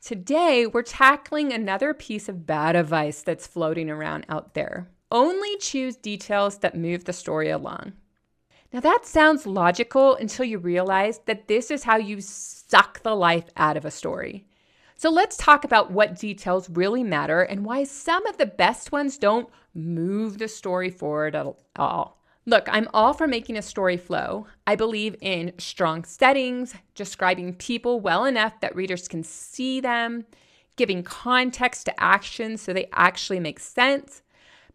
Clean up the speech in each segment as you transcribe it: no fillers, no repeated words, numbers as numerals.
Today, we're tackling another piece of bad advice that's floating around out there. Only choose details that move the story along. Now that sounds logical until you realize that this is how you suck the life out of a story. So let's talk about what details really matter and why some of the best ones don't move the story forward at all. Look, I'm all for making a story flow. I believe in strong settings, describing people well enough that readers can see them, giving context to actions so they actually make sense.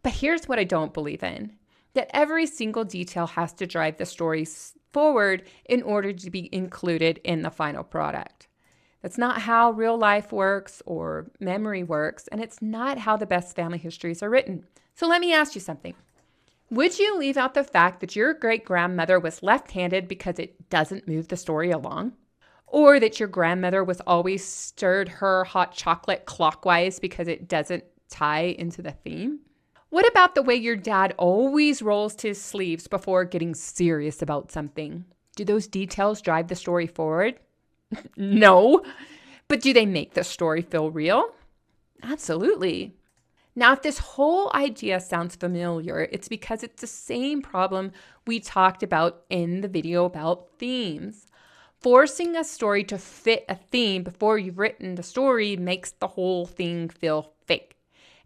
But here's what I don't believe in: that every single detail has to drive the story forward in order to be included in the final product. That's not how real life works or memory works, and it's not how the best family histories are written. So let me ask you something. Would you leave out the fact that your great-grandmother was left-handed because it doesn't move the story along? Or that your grandmother was always stirred her hot chocolate clockwise because it doesn't tie into the theme? What about the way your dad always rolls his sleeves before getting serious about something? Do those details drive the story forward? No. But do they make the story feel real? Absolutely. Now, if this whole idea sounds familiar, it's because it's the same problem we talked about in the video about themes. Forcing a story to fit a theme before you've written the story makes the whole thing feel fake.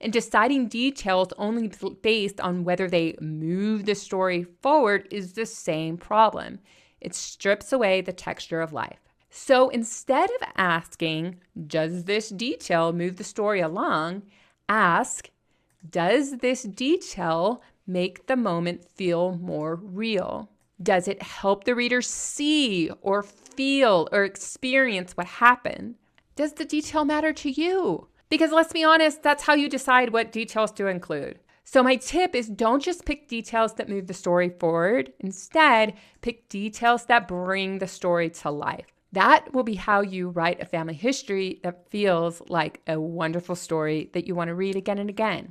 And deciding details only based on whether they move the story forward is the same problem. It strips away the texture of life. So instead of asking, does this detail move the story along? Ask, does this detail make the moment feel more real? Does it help the reader see or feel or experience what happened? Does the detail matter to you? Because let's be honest, that's how you decide what details to include. So my tip is don't just pick details that move the story forward. Instead, pick details that bring the story to life. That will be how you write a family history that feels like a wonderful story that you want to read again and again.